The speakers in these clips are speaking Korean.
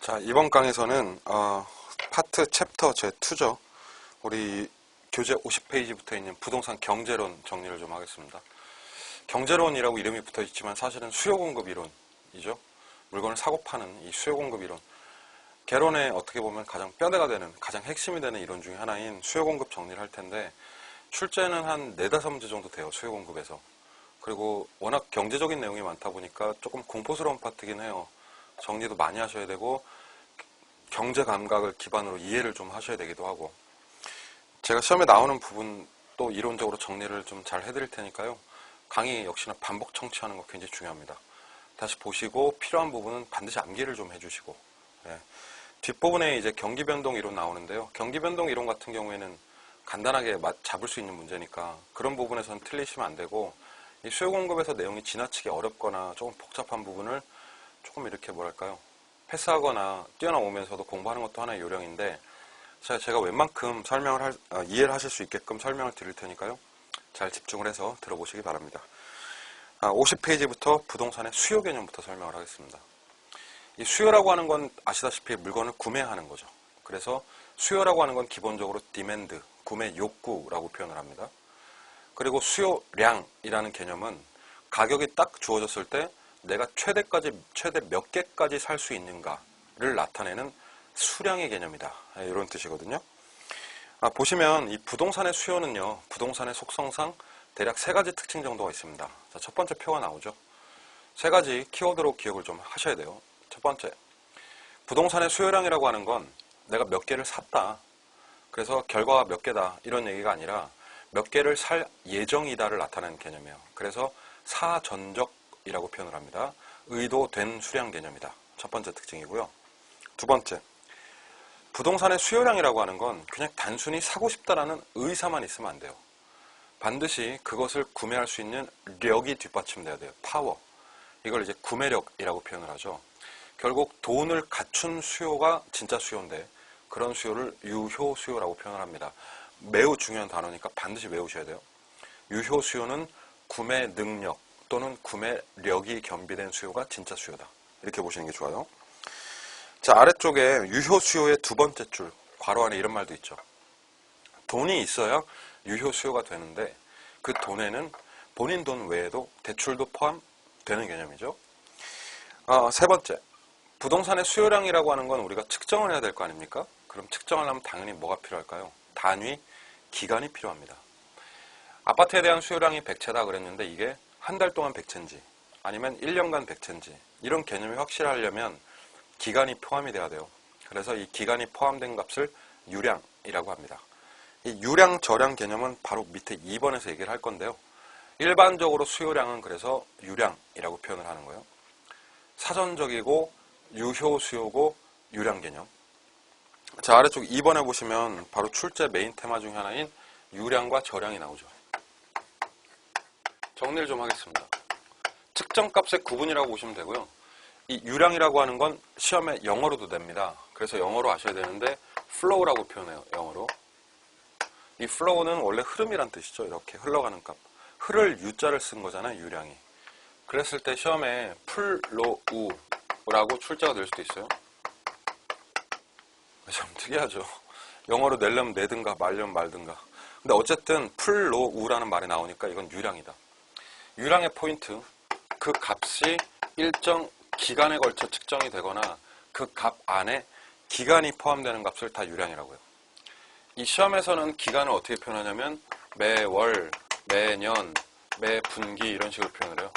자, 이번 강에서는 파트 챕터 제2죠. 우리 교재 50페이지부터 있는 부동산 경제론 정리를 좀 하겠습니다. 경제론이라고 이름이 붙어 있지만 사실은 수요공급 이론이죠. 물건을 사고 파는 이 수요공급 이론. 개론에 어떻게 보면 가장 뼈대가 되는, 가장 핵심이 되는 이론 중에 하나인 수요공급 정리를 할 텐데, 출제는 한 4-5문제 정도 돼요, 수요공급에서. 그리고 워낙 경제적인 내용이 많다 보니까 조금 공포스러운 파트긴 해요. 정리도 많이 하셔야 되고 경제 감각을 기반으로 이해를 좀 하셔야 되기도 하고, 제가 시험에 나오는 부분 또 이론적으로 정리를 좀 잘 해드릴 테니까요. 강의 역시나 반복 청취하는 거 굉장히 중요합니다. 다시 보시고 필요한 부분은 반드시 암기를 좀 해주시고, 뒷부분에 이제 경기변동 이론 나오는데요. 경기변동 이론 같은 경우에는 간단하게 잡을 수 있는 문제니까 그런 부분에서는 틀리시면 안 되고, 이 수요공급에서 내용이 지나치게 어렵거나 조금 복잡한 부분을 조금 이렇게 뭐랄까요, 패스하거나 뛰어넘으면서도 공부하는 것도 하나의 요령인데, 제가 웬만큼 이해를 하실 수 있게끔 설명을 드릴 테니까요. 잘 집중을 해서 들어보시기 바랍니다. 50페이지부터 부동산의 수요 개념부터 설명을 하겠습니다. 이 수요라고 하는 건 아시다시피 물건을 구매하는 거죠. 그래서 수요라고 하는 건 기본적으로 디맨드, 구매 욕구라고 표현을 합니다. 그리고 수요량이라는 개념은 가격이 딱 주어졌을 때 내가 최대 몇 개까지 살 수 있는가를 나타내는 수량의 개념이다, 이런 뜻이거든요. 보시면 이 부동산의 수요는요, 부동산의 속성상 대략 3가지 특징 정도가 있습니다. 자, 첫 번째 표가 나오죠. 3가지 키워드로 기억을 좀 하셔야 돼요. 첫 번째, 부동산의 수요량이라고 하는 건 내가 몇 개를 샀다, 그래서 결과가 몇 개다, 이런 얘기가 아니라 몇 개를 살 예정이다를 나타내는 개념이에요. 그래서 사전적이라고 표현을 합니다. 의도된 수량 개념이다. 첫 번째 특징이고요. 두 번째, 부동산의 수요량이라고 하는 건 그냥 단순히 사고 싶다라는 의사만 있으면 안 돼요. 반드시 그것을 구매할 수 있는 력이 뒷받침돼야 돼요. 파워. 이걸 이제 구매력이라고 표현을 하죠. 결국 돈을 갖춘 수요가 진짜 수요인데, 그런 수요를 유효 수요라고 표현을 합니다. 매우 중요한 단어니까 반드시 외우셔야 돼요. 유효 수요는 구매 능력 또는 구매력이 겸비된 수요가 진짜 수요다, 이렇게 보시는 게 좋아요. 자, 아래쪽에 유효 수요의 2번째 줄, 괄호 안에 이런 말도 있죠. 돈이 있어야 유효 수요가 되는데, 그 돈에는 본인 돈 외에도 대출도 포함되는 개념이죠. 3번째, 부동산의 수요량이라고 하는 건 우리가 측정을 해야 될 거 아닙니까? 그럼 측정하려면 당연히 뭐가 필요할까요? 단위, 기간이 필요합니다. 아파트에 대한 수요량이 100채다 그랬는데 이게 한 달 동안 100채인지 아니면 1년간 100채인지, 이런 개념이 확실하려면 기간이 포함이 돼야 돼요. 그래서 이 기간이 포함된 값을 유량이라고 합니다. 이 유량, 저량 개념은 바로 밑에 2번에서 얘기를 할 건데요. 일반적으로 수요량은 그래서 유량이라고 표현을 하는 거예요. 사전적이고 유효 수요고 유량 개념. 자, 아래쪽 2번에 보시면 바로 출제 메인 테마 중에 하나인 유량과 저량이 나오죠. 정리를 좀 하겠습니다. 측정값의 구분이라고 보시면 되고요. 이 유량이라고 하는 건 시험에 영어로도 냅니다. 그래서 영어로 아셔야 되는데 flow라고 표현해요, 영어로. 이 flow는 원래 흐름이란 뜻이죠. 이렇게 흘러가는 값. 흐를 U자를 쓴 거잖아요, 유량이. 그랬을 때 시험에 flow라고 출제가 될 수도 있어요. 참 특이하죠. 영어로 내려면 내든가 말려면 말든가. 근데 어쨌든 flow라는 말이 나오니까 이건 유량이다. 유량의 포인트, 그 값이 일정 기간에 걸쳐 측정이 되거나 그 값 안에 기간이 포함되는 값을 다 유량이라고 해요. 이 시험에서는 기간을 어떻게 표현하냐면 매월, 매년, 매분기 이런 식으로 표현을 해요.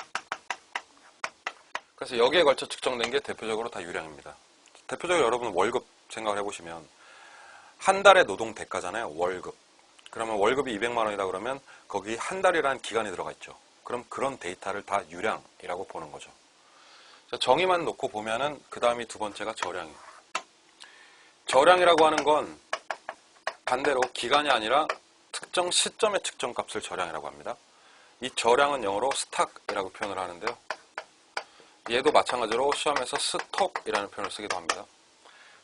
그래서 여기에 걸쳐 측정된 게 대표적으로 다 유량입니다. 대표적으로 여러분 월급 생각을 해보시면 한 달의 노동 대가잖아요, 월급. 그러면 월급이 200만 원이다 그러면 거기 한 달이라는 기간이 들어가 있죠. 그럼 그런 데이터를 다 유량이라고 보는 거죠. 정의만 놓고 보면은 그 다음이 2번째가 저량이에요. 저량이라고 하는 건 반대로 기간이 아니라 특정 시점의 측정값을 저량이라고 합니다. 이 저량은 영어로 스톡이라고 표현을 하는데요. 얘도 마찬가지로 시험에서 스톱이라는 표현을 쓰기도 합니다.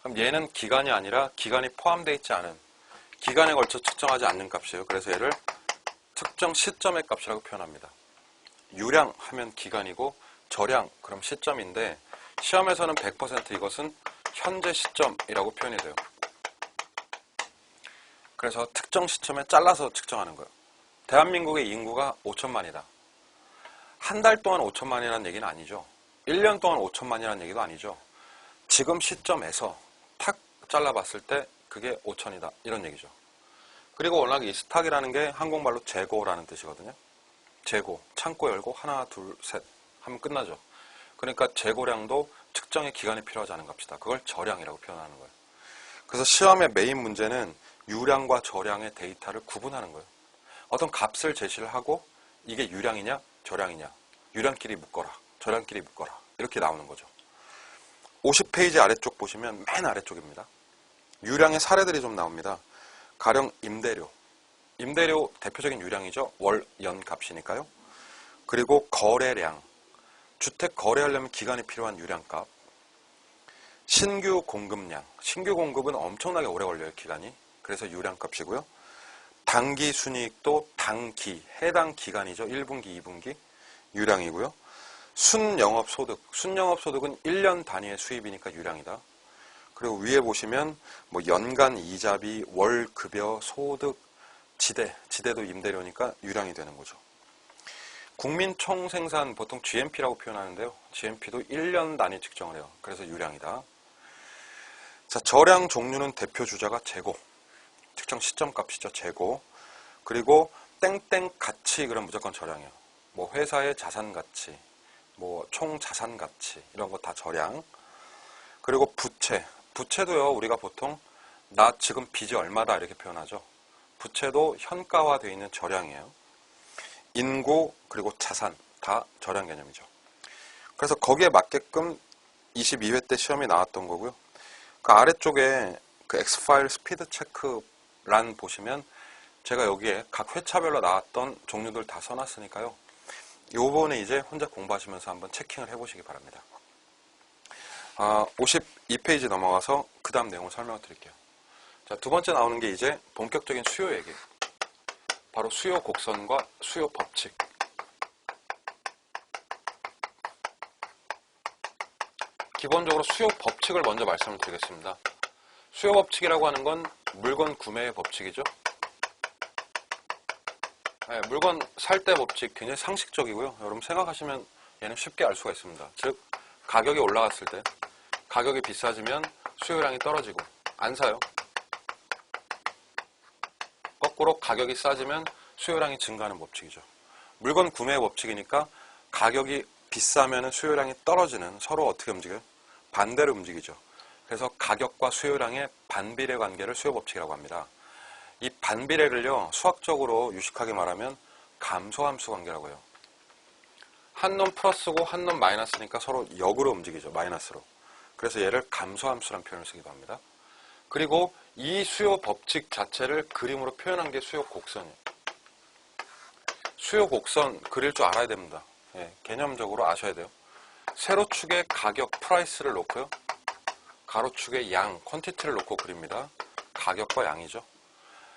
그럼 얘는 기간이 아니라 기간이 포함되어 있지 않은, 기간에 걸쳐 측정하지 않는 값이에요. 그래서 얘를 특정 시점의 값이라고 표현합니다. 유량 하면 기간이고 저량 그럼 시점인데, 시험에서는 100% 이것은 현재 시점이라고 표현이 돼요. 그래서 특정 시점에 잘라서 측정하는 거예요. 대한민국의 인구가 5천만이다. 한 달 동안 5천만이라는 얘기는 아니죠. 1년 동안 5천만이라는 얘기도 아니죠. 지금 시점에서 탁 잘라봤을 때 그게 5천이다. 이런 얘기죠. 그리고 워낙 이 스탁이라는 게 한국말로 재고라는 뜻이거든요. 재고, 창고 열고 하나, 둘, 셋 하면 끝나죠. 그러니까 재고량도 측정의 기간이 필요하지 않은 값이다. 그걸 저량이라고 표현하는 거예요. 그래서 시험의 메인 문제는 유량과 저량의 데이터를 구분하는 거예요. 어떤 값을 제시를 하고 이게 유량이냐 저량이냐, 유량끼리 묶어라, 저량끼리 묶어라, 이렇게 나오는 거죠. 50페이지 아래쪽 보시면 맨 아래쪽입니다. 유량의 사례들이 좀 나옵니다. 가령 임대료. 임대료 대표적인 유량이죠. 월, 연 값이니까요. 그리고 거래량. 주택 거래하려면 기간이 필요한 유량값. 신규 공급량. 신규 공급은 엄청나게 오래 걸려요, 기간이. 그래서 유량값이고요. 당기 순이익도 당기, 해당 기간이죠. 1분기, 2분기. 유량이고요. 순영업소득. 순영업소득은 1년 단위의 수입이니까 유량이다. 그리고 위에 보시면 뭐 연간 이자비, 월급여, 소득, 지대. 지대도 임대료니까 유량이 되는 거죠. 국민 총생산 보통 GNP라고 표현하는데요. GNP도 1년 단위 측정을 해요. 그래서 유량이다. 자, 저량 종류는 대표 주자가 재고. 측정 시점 값이죠. 재고. 그리고 땡땡 가치 그럼 무조건 저량이에요. 뭐 회사의 자산 가치, 뭐 총 자산 가치 이런 거 다 저량. 그리고 부채. 부채도요. 우리가 보통 나 지금 빚이 얼마다 이렇게 표현하죠. 부채도 현가화되어 있는 저량이에요. 인구 그리고 자산 다 저량 개념이죠. 그래서 거기에 맞게끔 22회 때 시험이 나왔던 거고요. 그 아래쪽에 그 X파일 스피드 체크 란 보시면 제가 여기에 각 회차별로 나왔던 종류들 다 써놨으니까요. 요번에 이제 혼자 공부하시면서 한번 체킹을 해보시기 바랍니다. 52페이지 넘어가서 그 다음 내용을 설명을 드릴게요. 자, 두 번째 나오는 게 이제 본격적인 수요 얘기예요. 바로 수요 곡선과 수요 법칙. 기본적으로 수요 법칙을 먼저 말씀을 드리겠습니다. 수요 법칙이라고 하는 건 물건 구매의 법칙이죠. 네, 물건 살 때 법칙 굉장히 상식적이고요. 여러분 생각하시면 얘는 쉽게 알 수가 있습니다. 즉 가격이 올라갔을 때 가격이 비싸지면 수요량이 떨어지고 안 사요. 거꾸로 가격이 싸지면 수요량이 증가하는 법칙이죠. 물건 구매의 법칙이니까 가격이 비싸면 수요량이 떨어지는, 서로 어떻게 움직여요? 반대로 움직이죠. 그래서 가격과 수요량의 반비례 관계를 수요 법칙이라고 합니다. 이 반비례를요, 수학적으로 유식하게 말하면 감소함수 관계라고 해요. 한 놈 플러스고 한 놈 마이너스니까 서로 역으로 움직이죠. 마이너스로. 그래서 얘를 감소함수라는 표현을 쓰기도 합니다. 그리고 이 수요 법칙 자체를 그림으로 표현한 게 수요 곡선이에요. 수요 곡선 그릴 줄 알아야 됩니다. 예, 개념적으로 아셔야 돼요. 세로축에 가격, 프라이스를 놓고요. 가로축에 양, 퀀티티를 놓고 그립니다. 가격과 양이죠.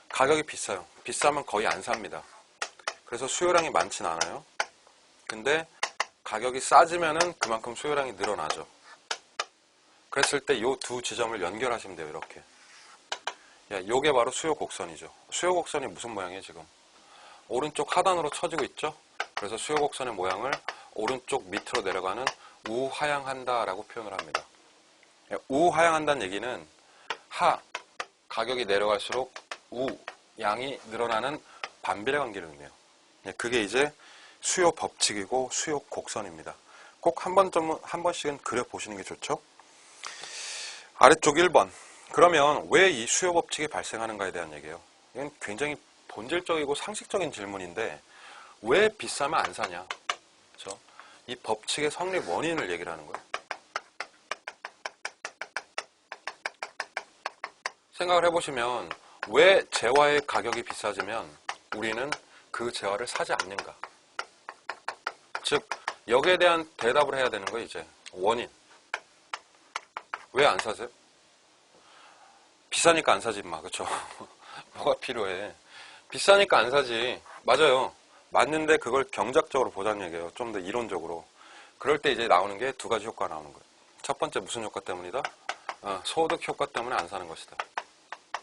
가격이 비싸요. 비싸면 거의 안 삽니다. 그래서 수요량이 많진 않아요. 근데 가격이 싸지면은 그만큼 수요량이 늘어나죠. 그랬을 때 이 두 지점을 연결하시면 돼요. 이렇게. 요게 바로 수요 곡선이죠. 수요 곡선이 무슨 모양이에요, 지금? 오른쪽 하단으로 처지고 있죠? 그래서 수요 곡선의 모양을 오른쪽 밑으로 내려가는 우하향한다라고 표현을 합니다. 우하향한다는 얘기는 가격이 내려갈수록 양이 늘어나는 반비례 관계를 의미해요. 그게 이제 수요 법칙이고 수요 곡선입니다. 꼭 한 번씩은 그려보시는 게 좋죠. 아래쪽 1번. 그러면 왜 이 수요 법칙이 발생하는가에 대한 얘기예요. 이건 굉장히 본질적이고 상식적인 질문인데 왜 비싸면 안 사냐? 그렇죠? 이 법칙의 성립 원인을 얘기를 하는 거예요. 생각을 해보시면 왜 재화의 가격이 비싸지면 우리는 그 재화를 사지 않는가? 즉 여기에 대한 대답을 해야 되는 거예요. 이제 원인. 왜 안 사세요? 비싸니까 안 사지 마. 그렇죠? 뭐가 필요해? 비싸니까 안 사지. 맞아요. 맞는데 그걸 경작적으로 보자는 얘기예요. 좀 더 이론적으로. 그럴 때 이제 나오는 게 두 가지 효과가 나오는 거예요. 첫 번째 무슨 효과 때문이다? 소득 효과 때문에 안 사는 것이다.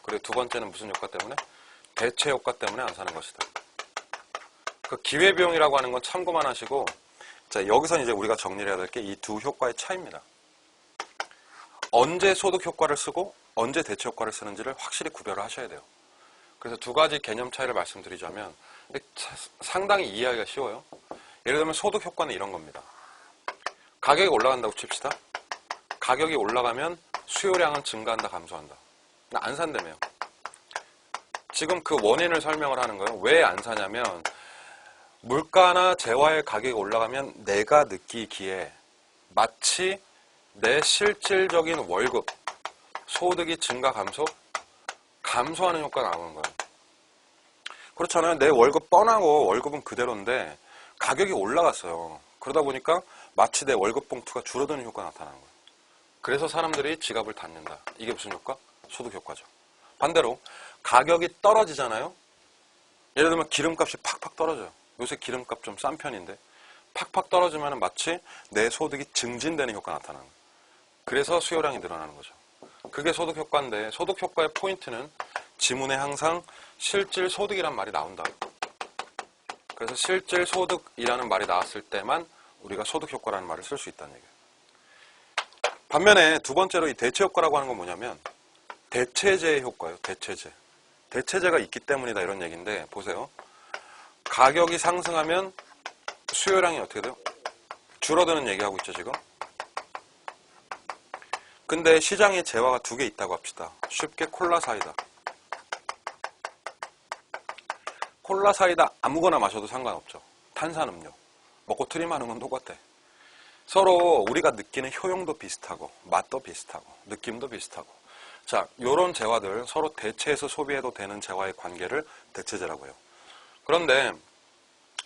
그리고 두 번째는 무슨 효과 때문에? 대체 효과 때문에 안 사는 것이다. 그 기회비용이라고 하는 건 참고만 하시고, 자, 여기서 이제 우리가 정리를 해야 될 게 이 두 효과의 차이입니다. 언제 소득 효과를 쓰고 언제 대체 효과를 쓰는지를 확실히 구별을 하셔야 돼요. 그래서 두 가지 개념 차이를 말씀드리자면 상당히 이해하기가 쉬워요. 예를 들면 소득 효과는 이런 겁니다. 가격이 올라간다고 칩시다. 가격이 올라가면 수요량은 증가한다, 감소한다. 안 산다며요. 지금 그 원인을 설명을 하는 거예요. 왜 안 사냐면 물가나 재화의 가격이 올라가면 내가 느끼기에 마치 내 실질적인 월급, 소득이 증가, 감소하는 효과가 나오는 거예요. 그렇잖아요. 내 월급 뻔하고 월급은 그대로인데 가격이 올라갔어요. 그러다 보니까 마치 내 월급 봉투가 줄어드는 효과가 나타나는 거예요. 그래서 사람들이 지갑을 닫는다. 이게 무슨 효과? 소득 효과죠. 반대로 가격이 떨어지잖아요. 예를 들면 기름값이 팍팍 떨어져요. 요새 기름값 좀 싼 편인데 팍팍 떨어지면 마치 내 소득이 증진되는 효과가 나타나는 거예요. 그래서 수요량이 늘어나는 거죠. 그게 소득 효과인데 소득 효과의 포인트는 지문에 항상 실질 소득이란 말이 나온다. 그래서 실질 소득이라는 말이 나왔을 때만 우리가 소득 효과라는 말을 쓸 수 있다는 얘기예요. 반면에 두 번째로 이 대체 효과라고 하는 건 뭐냐면 대체제의 효과예요. 대체제. 대체제가 있기 때문이다 이런 얘기인데 보세요. 가격이 상승하면 수요량이 어떻게 돼요? 줄어드는 얘기하고 있죠 지금. 근데 시장에 재화가 두 개 있다고 합시다. 쉽게 콜라 사이다. 콜라 사이다 아무거나 마셔도 상관없죠. 탄산음료. 먹고 트림하는 건 똑같아. 서로 우리가 느끼는 효용도 비슷하고 맛도 비슷하고 느낌도 비슷하고 자, 요런 재화들 서로 대체해서 소비해도 되는 재화의 관계를 대체제라고 해요. 그런데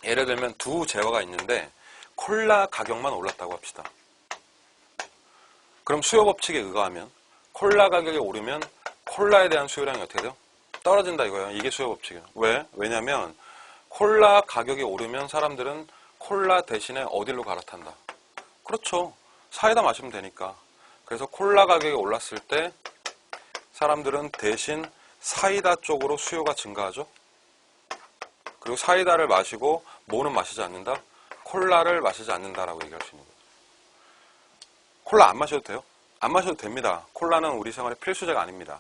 예를 들면 두 재화가 있는데 콜라 가격만 올랐다고 합시다. 그럼 수요 법칙에 의거하면 콜라 가격이 오르면 콜라에 대한 수요량이 어떻게 돼요? 떨어진다 이거예요. 이게 수요 법칙이에요. 왜? 왜냐면 콜라 가격이 오르면 사람들은 콜라 대신에 어디로 갈아탄다? 그렇죠. 사이다 마시면 되니까. 그래서 콜라 가격이 올랐을 때 사람들은 대신 사이다 쪽으로 수요가 증가하죠. 그리고 사이다를 마시고 뭐는 마시지 않는다? 콜라를 마시지 않는다라고 얘기할 수 있는 거예요. 콜라 안 마셔도 돼요? 안 마셔도 됩니다. 콜라는 우리 생활의 필수제가 아닙니다.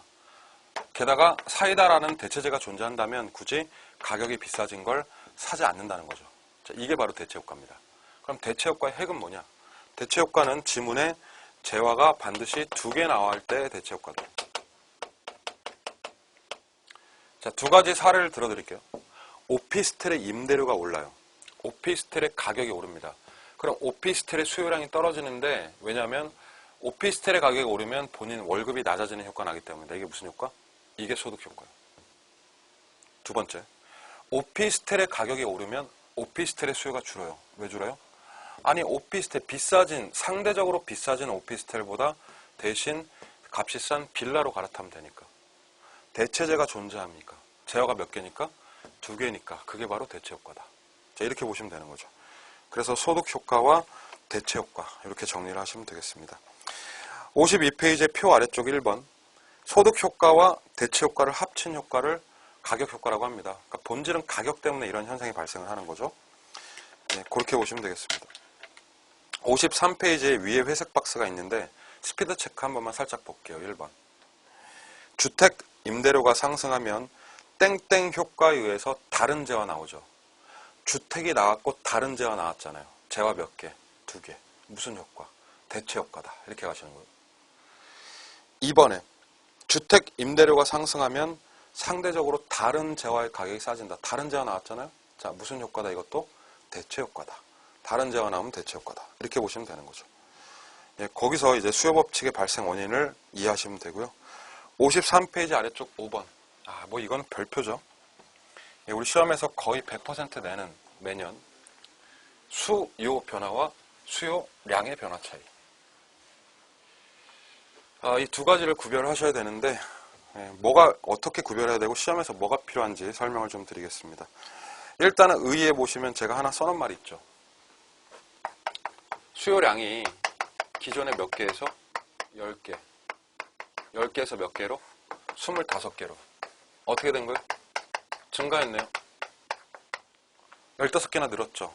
게다가 사이다라는 대체제가 존재한다면 굳이 가격이 비싸진 걸 사지 않는다는 거죠. 자, 이게 바로 대체 효과입니다. 그럼 대체 효과의 핵은 뭐냐? 대체 효과는 지문에 재화가 반드시 두 개 나올 때 대체 효과다. 자, 두 가지 사례를 들어드릴게요. 오피스텔의 임대료가 올라요. 오피스텔의 가격이 오릅니다. 그럼 오피스텔의 수요량이 떨어지는데 왜냐하면 오피스텔의 가격이 오르면 본인 월급이 낮아지는 효과가 나기 때문에 이게 무슨 효과? 이게 소득 효과예요. 두 번째, 오피스텔의 가격이 오르면 오피스텔의 수요가 줄어요. 왜 줄어요? 아니 오피스텔 상대적으로 비싸진 오피스텔보다 대신 값이 싼 빌라로 갈아타면 되니까. 대체제가 존재합니까? 재화가 몇 개니까? 두 개니까. 그게 바로 대체 효과다. 자, 이렇게 보시면 되는 거죠. 그래서 소득 효과와 대체 효과 이렇게 정리를 하시면 되겠습니다. 52페이지의 표 아래쪽 1번 소득 효과와 대체 효과를 합친 효과를 가격 효과라고 합니다. 그러니까 본질은 가격 때문에 이런 현상이 발생을 하는 거죠. 네, 그렇게 보시면 되겠습니다. 53페이지에 위에 회색 박스가 있는데 스피드 체크 한 번만 살짝 볼게요. 1번 주택 임대료가 상승하면 땡땡 효과에 의해서 다른 재화 나오죠. 주택이 나왔고 다른 재화 나왔잖아요. 재화 몇 개? 두 개. 무슨 효과? 대체 효과다. 이렇게 가시는 거예요. 2번에 주택 임대료가 상승하면 상대적으로 다른 재화의 가격이 싸진다. 다른 재화 나왔잖아요. 자, 무슨 효과다? 이것도 대체 효과다. 다른 재화 나오면 대체 효과다. 이렇게 보시면 되는 거죠. 예, 거기서 이제 수요 법칙의 발생 원인을 이해하시면 되고요. 53페이지 아래쪽 5번. 뭐 이건 별표죠. 예, 우리 시험에서 거의 100% 내는 매년 수요 변화와 수요량의 변화 차이. 이 두 가지를 구별하셔야 되는데 뭐가 어떻게 구별해야 되고 시험에서 뭐가 필요한지 설명을 좀 드리겠습니다. 일단은 의의에 보시면 제가 하나 써놓은 말이 있죠. 수요량이 기존에 몇 개에서 10개. 10개에서 몇 개로? 25개로. 어떻게 된 거예요? 증가했네요. 15개나 늘었죠.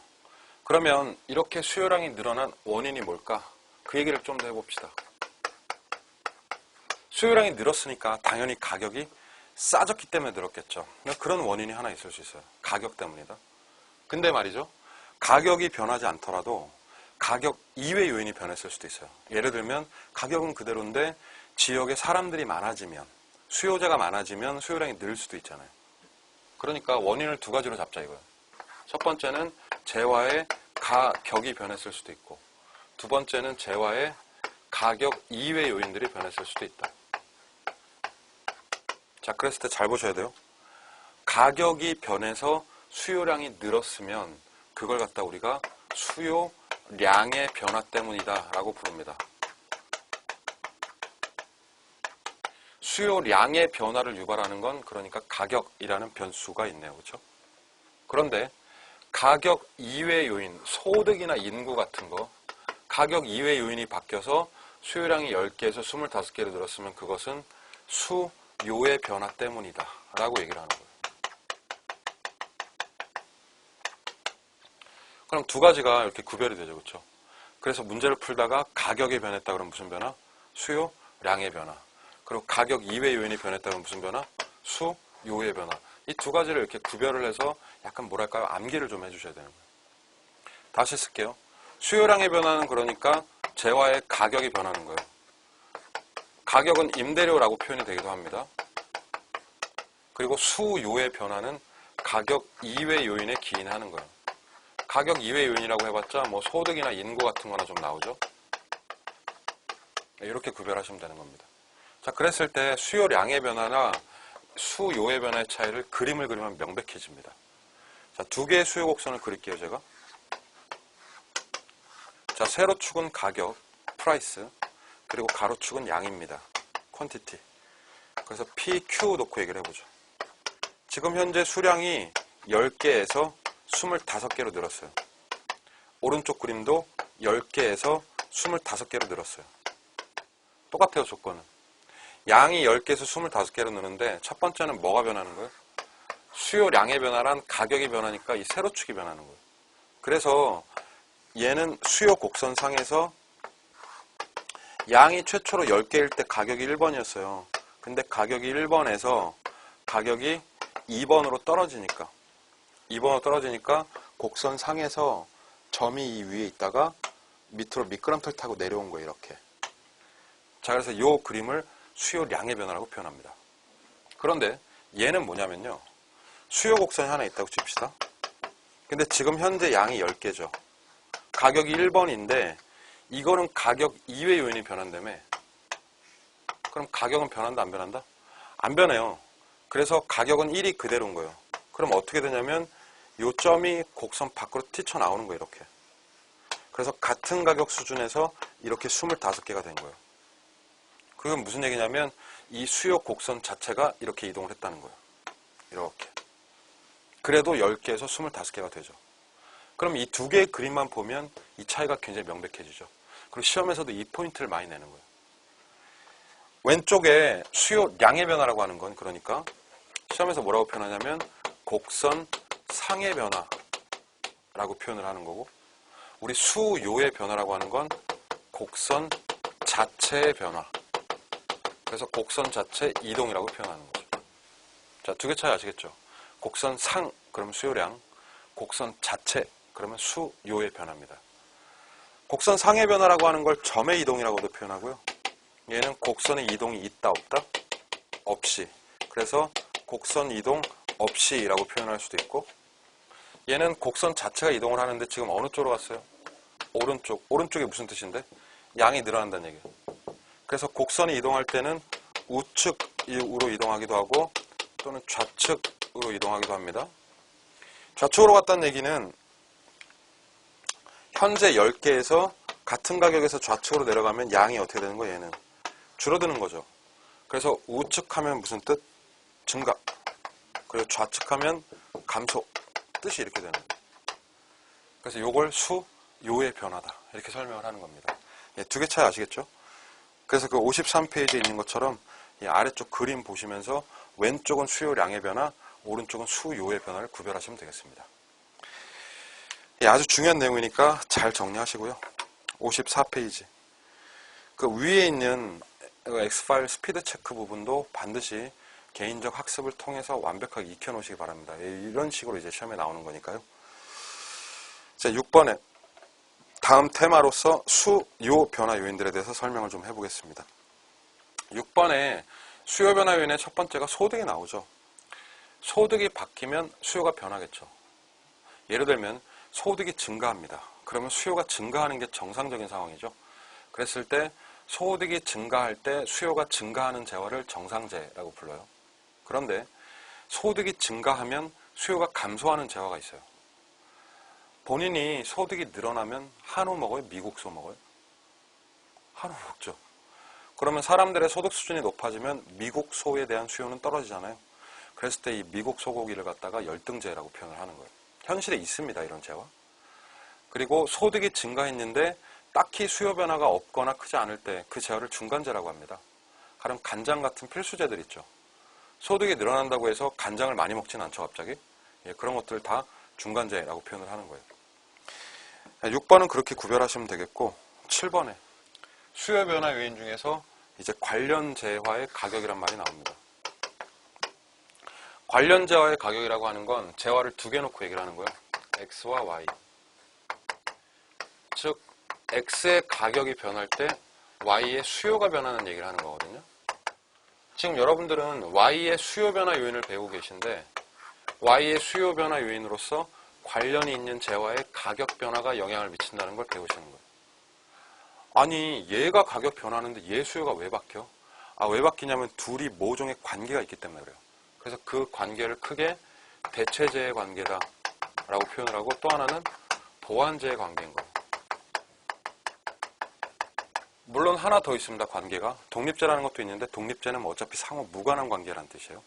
그러면 이렇게 수요량이 늘어난 원인이 뭘까? 그 얘기를 좀 더 해봅시다. 수요량이 늘었으니까 당연히 가격이 싸졌기 때문에 늘었겠죠. 그런 원인이 하나 있을 수 있어요. 가격 때문이다. 근데 말이죠. 가격이 변하지 않더라도 가격 이외 요인이 변했을 수도 있어요. 예를 들면 가격은 그대로인데 지역에 사람들이 많아지면, 수요자가 많아지면 수요량이 늘 수도 있잖아요. 그러니까 원인을 두 가지로 잡자 이거예요. 첫 번째는 재화의 가격이 변했을 수도 있고, 두 번째는 재화의 가격 이외 요인들이 변했을 수도 있다. 자, 그랬을 때 잘 보셔야 돼요. 가격이 변해서 수요량이 늘었으면 그걸 갖다 우리가 수요량의 변화 때문이다 라고 부릅니다. 수요량의 변화를 유발하는 건 그러니까 가격이라는 변수가 있네요. 그렇죠? 그런데 가격 이외 요인, 소득이나 인구 같은 거, 가격 이외 요인이 바뀌어서 수요량이 10개에서 25개로 늘었으면 그것은 수요의 변화 때문이다 라고 얘기를 하는 거예요. 그럼 두 가지가 이렇게 구별이 되죠. 그렇죠? 그래서 문제를 풀다가 가격이 변했다 그러면 무슨 변화? 수요량의 변화. 그리고 가격 이외 요인이 변했다 그러면 무슨 변화? 수요의 변화. 이 두 가지를 이렇게 구별을 해서 약간 뭐랄까요? 암기를 좀 해주셔야 되는 거예요. 다시 쓸게요. 수요량의 변화는 그러니까 재화의 가격이 변하는 거예요. 가격은 임대료라고 표현이 되기도 합니다. 그리고 수요의 변화는 가격 이외 요인에 기인하는 거예요. 가격 이외 요인이라고 해봤자 뭐 소득이나 인구 같은 거나 좀 나오죠. 이렇게 구별하시면 되는 겁니다. 자, 그랬을 때 수요량의 변화나 수요의 변화의 차이를 그림을 그리면 명백해집니다. 자, 두 개의 수요 곡선을 그릴게요, 제가. 자, 세로축은 가격, price, 그리고 가로축은 양입니다. quantity. 그래서 PQ 놓고 얘기를 해보죠. 지금 현재 수량이 10개에서 25개로 늘었어요. 오른쪽 그림도 10개에서 25개로 늘었어요. 똑같아요, 조건은. 양이 10개에서 25개로 느는데 첫 번째는 뭐가 변하는 거예요? 수요량의 변화란 가격이 변하니까 이 세로축이 변하는 거예요. 그래서 얘는 수요 곡선상에서 양이 최초로 10개일 때 가격이 1번이었어요. 근데 가격이 1번에서 가격이 2번으로 떨어지니까 2번으로 떨어지니까 곡선상에서 점이 이 위에 있다가 밑으로 미끄럼틀 타고 내려온 거예요. 이렇게. 자, 그래서 이 그림을 수요량의 변화라고 표현합니다. 그런데 얘는 뭐냐면요. 수요 곡선이 하나 있다고 칩시다. 근데 지금 현재 양이 10개죠. 가격이 1번인데 이거는 가격 이외 요인이 변한다며. 그럼 가격은 변한다 안 변한다? 안 변해요. 그래서 가격은 1이 그대로인 거예요. 그럼 어떻게 되냐면 요 점이 곡선 밖으로 튀쳐나오는 거예요. 이렇게. 그래서 같은 가격 수준에서 이렇게 25개가 된 거예요. 그건 무슨 얘기냐면 이 수요 곡선 자체가 이렇게 이동을 했다는 거예요. 이렇게. 그래도 10개에서 25개가 되죠. 그럼 이 두 개의 그림만 보면 이 차이가 굉장히 명백해지죠. 그리고 시험에서도 이 포인트를 많이 내는 거예요. 왼쪽에 수요량의 변화라고 하는 건 그러니까 시험에서 뭐라고 표현하냐면 곡선 상의 변화라고 표현을 하는 거고, 우리 수요의 변화라고 하는 건 곡선 자체의 변화. 그래서 곡선 자체 이동이라고 표현하는 거죠. 자, 두 개 차이 아시겠죠? 곡선 상 그러면 수요량, 곡선 자체 그러면 수요의 변화입니다. 곡선 상의 변화라고 하는 걸 점의 이동이라고도 표현하고요. 얘는 곡선의 이동이 있다 없다? 없이. 그래서 곡선 이동 없이라고 표현할 수도 있고, 얘는 곡선 자체가 이동을 하는데 지금 어느 쪽으로 갔어요? 오른쪽. 오른쪽이 무슨 뜻인데? 양이 늘어난다는 얘기예요. 그래서 곡선이 이동할 때는 우측으로 이동하기도 하고 또는 좌측으로 이동하기도 합니다. 좌측으로 갔다는 얘기는 현재 10개에서 같은 가격에서 좌측으로 내려가면 양이 어떻게 되는 거예요? 얘는 줄어드는 거죠. 그래서 우측하면 무슨 뜻? 증가. 그리고 좌측하면 감소. 뜻이 이렇게 되는 거예요. 그래서 이걸 수요의 변화다. 이렇게 설명을 하는 겁니다. 두 개 차이 아시겠죠? 그래서 그 53페이지에 있는 것처럼 이 아래쪽 그림 보시면서 왼쪽은 수요량의 변화, 오른쪽은 수요의 변화를 구별하시면 되겠습니다. 아주 중요한 내용이니까 잘 정리하시고요. 54페이지. 그 위에 있는 X파일 스피드 체크 부분도 반드시 개인적 학습을 통해서 완벽하게 익혀놓으시기 바랍니다. 이런 식으로 이제 시험에 나오는 거니까요. 자, 6번에 다음 테마로서 수요 변화 요인들에 대해서 설명을 좀 해보겠습니다. 6번에 수요 변화 요인의 첫 번째가 소득이 나오죠. 소득이 바뀌면 수요가 변하겠죠. 예를 들면 소득이 증가합니다. 그러면 수요가 증가하는 게 정상적인 상황이죠. 그랬을 때 소득이 증가할 때 수요가 증가하는 재화를 정상재라고 불러요. 그런데 소득이 증가하면 수요가 감소하는 재화가 있어요. 본인이 소득이 늘어나면 한우 먹어요? 미국소 먹어요? 한우 먹죠. 그러면 사람들의 소득 수준이 높아지면 미국소에 대한 수요는 떨어지잖아요. 그랬을 때 이 미국 소고기를 갖다가 열등제라고 표현을 하는 거예요. 현실에 있습니다, 이런 재화. 그리고 소득이 증가했는데 딱히 수요 변화가 없거나 크지 않을 때 그 재화를 중간재라고 합니다. 가령 간장 같은 필수재들 있죠. 소득이 늘어난다고 해서 간장을 많이 먹진 않죠, 갑자기. 그런 것들 다 중간재라고 표현을 하는 거예요. 6번은 그렇게 구별하시면 되겠고, 7번에 수요 변화 요인 중에서 이제 관련 재화의 가격이란 말이 나옵니다. 관련 재화의 가격이라고 하는 건 재화를 두 개 놓고 얘기를 하는 거예요. X와 Y. 즉, X의 가격이 변할 때 Y의 수요가 변하는 얘기를 하는 거거든요. 지금 여러분들은 Y의 수요 변화 요인을 배우고 계신데 Y의 수요 변화 요인으로서 관련이 있는 재화의 가격 변화가 영향을 미친다는 걸 배우시는 거예요. 아니, 얘가 가격 변하는데 얘 수요가 왜 바뀌어? 왜 바뀌냐면 둘이 모종의 관계가 있기 때문에 그래요. 그래서 그 관계를 크게 대체재의 관계다 라고 표현을 하고, 또 하나는 보완재의 관계인 거예요. 물론 하나 더 있습니다, 관계가. 독립재라는 것도 있는데 독립재는 뭐 어차피 상호 무관한 관계라는 뜻이에요.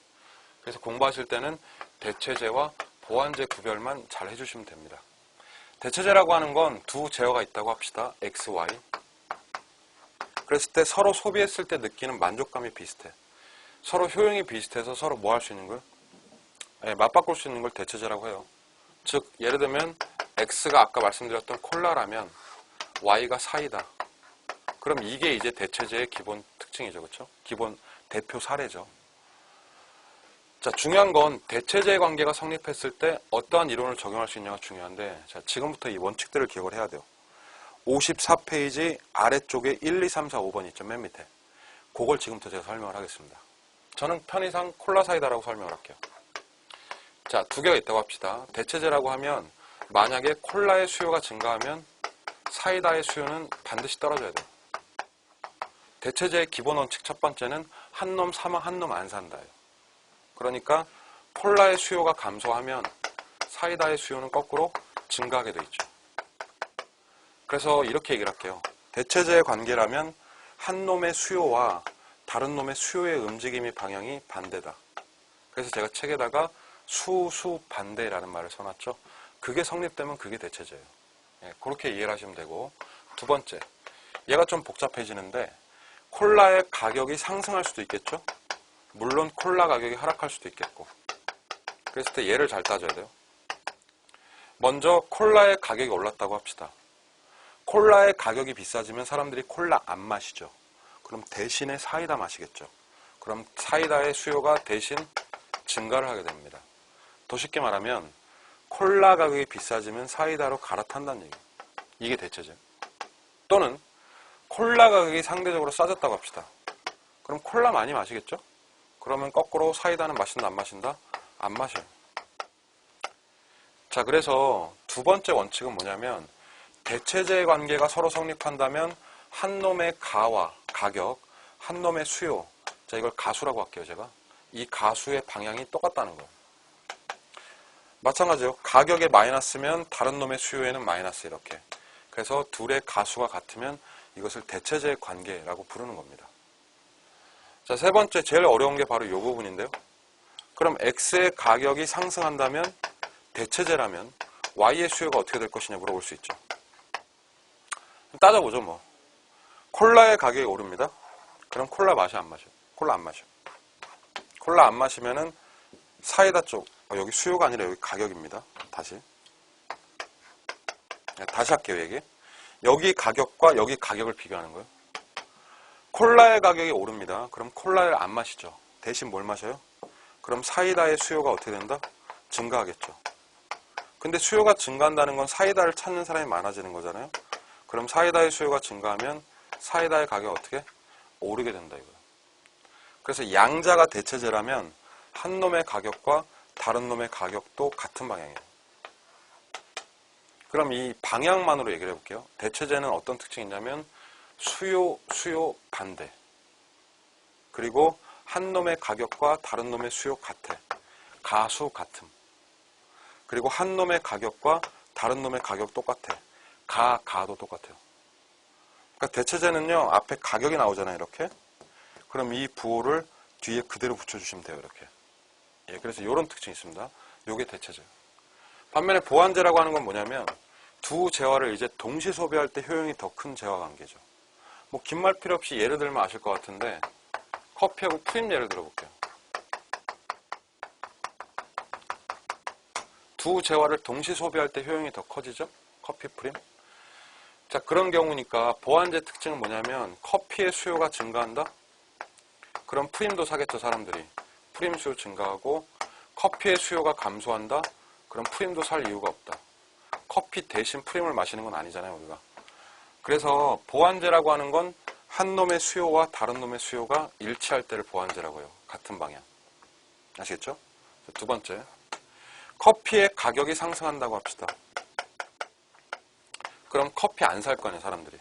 그래서 공부하실 때는 대체재와 보완재 구별만 잘 해주시면 됩니다. 대체재라고 하는 건 두 재화가 있다고 합시다. X, Y. 그랬을 때 서로 소비했을 때 느끼는 만족감이 비슷해. 서로 효용이 비슷해서 서로 뭐 할 수 있는 거예요? 맞바꿀 수 있는 걸 대체재라고 해요. 즉, 예를 들면 X가 아까 말씀드렸던 콜라라면 Y가 사이다. 그럼 이게 이제 대체재의 기본 특징이죠. 그렇죠? 기본 대표 사례죠. 자, 중요한 건 대체재의 관계가 성립했을 때 어떠한 이론을 적용할 수 있냐가 중요한데, 자, 지금부터 이 원칙들을 기억을 해야 돼요. 54페이지 아래쪽에 1, 2, 3, 4, 5번 있죠. 맨 밑에. 그걸 지금부터 제가 설명을 하겠습니다. 저는 편의상 콜라 사이다라고 설명을 할게요. 자, 두 개가 있다고 합시다. 대체재라고 하면 만약에 콜라의 수요가 증가하면 사이다의 수요는 반드시 떨어져야 돼요. 대체재의 기본 원칙 첫 번째는 한 놈 사면 한 놈 안 산다예요. 그러니까 콜라의 수요가 감소하면 사이다의 수요는 거꾸로 증가하게 돼 있죠. 그래서 이렇게 얘기를 할게요. 대체재의 관계라면 한 놈의 수요와 다른 놈의 수요의 움직임이 방향이 반대다. 그래서 제가 책에다가 수수 반대라는 말을 써놨죠. 그게 성립되면 그게 대체재예요. 그렇게 이해를 하시면 되고, 두 번째, 얘가 좀 복잡해지는데 콜라의 가격이 상승할 수도 있겠죠. 물론 콜라 가격이 하락할 수도 있겠고. 그랬을 때 얘를 잘 따져야 돼요. 먼저 콜라의 가격이 올랐다고 합시다. 콜라의 가격이 비싸지면 사람들이 콜라 안 마시죠. 그럼 대신에 사이다 마시겠죠. 그럼 사이다의 수요가 대신 증가를 하게 됩니다. 더 쉽게 말하면 콜라 가격이 비싸지면 사이다로 갈아탄다는 얘기예요. 이게 대체죠. 또는 콜라 가격이 상대적으로 싸졌다고 합시다. 그럼 콜라 많이 마시겠죠? 그러면 거꾸로 사이다는 마신다 안 마신다? 안 마셔요. 자, 그래서 두 번째 원칙은 뭐냐면 대체재의 관계가 서로 성립한다면 한 놈의 가와 가격, 한 놈의 수요, 자, 이걸 가수라고 할게요. 제가 이 가수의 방향이 똑같다는 거예요. 마찬가지로 가격에 마이너스면 다른 놈의 수요에는 마이너스, 이렇게. 그래서 둘의 가수가 같으면 이것을 대체재의 관계라고 부르는 겁니다. 자, 세 번째 제일 어려운 게 바로 이 부분인데요. 그럼 X의 가격이 상승한다면 대체재라면 Y의 수요가 어떻게 될 것이냐 물어볼 수 있죠. 따져보죠 뭐. 콜라의 가격이 오릅니다. 그럼 콜라 마셔 안 마셔? 콜라 안 마셔. 콜라 안 마시면은 사이다 쪽, 여기 수요가 아니라 여기 가격입니다. 다시 할게요, 얘기. 여기 가격과 여기 가격을 비교하는 거예요. 콜라의 가격이 오릅니다. 그럼 콜라를 안 마시죠. 대신 뭘 마셔요? 그럼 사이다의 수요가 어떻게 된다? 증가하겠죠. 근데 수요가 증가한다는 건 사이다를 찾는 사람이 많아지는 거잖아요. 그럼 사이다의 수요가 증가하면 사이다의 가격이 어떻게? 오르게 된다 이거예요. 그래서 양자가 대체제라면 한 놈의 가격과 다른 놈의 가격도 같은 방향이에요. 그럼 이 방향만으로 얘기를 해볼게요. 대체제는 어떤 특징이 있냐면 수요, 반대. 그리고 한 놈의 가격과 다른 놈의 수요 같아. 가수 같음. 그리고 한 놈의 가격과 다른 놈의 가격 똑같아. 가도 똑같아요. 그러니까 대체제는요, 앞에 가격이 나오잖아요, 이렇게. 그럼 이 부호를 뒤에 그대로 붙여주시면 돼요, 이렇게. 예, 그래서 이런 특징이 있습니다. 요게 대체제예요. 반면에 보완제라고 하는 건 뭐냐면 두 재화를 이제 동시 소비할 때 효용이 더 큰 재화 관계죠. 뭐 긴 말 필요 없이 예를 들면 아실 것 같은데 커피하고 프림 예를 들어볼게요. 두 재화를 동시 소비할 때 효용이 더 커지죠? 커피, 프림. 자, 그런 경우니까 보완제 특징은 뭐냐면 커피의 수요가 증가한다? 그럼 프림도 사겠죠, 사람들이. 프림 수요 증가하고 커피의 수요가 감소한다? 그럼 프림도 살 이유가 없다. 커피 대신 프림을 마시는 건 아니잖아요, 우리가. 그래서 보완제라고 하는 건 한 놈의 수요와 다른 놈의 수요가 일치할 때를 보완제라고 해요. 같은 방향. 아시겠죠? 두 번째. 커피의 가격이 상승한다고 합시다. 그럼 커피 안 살 거냐, 사람들이.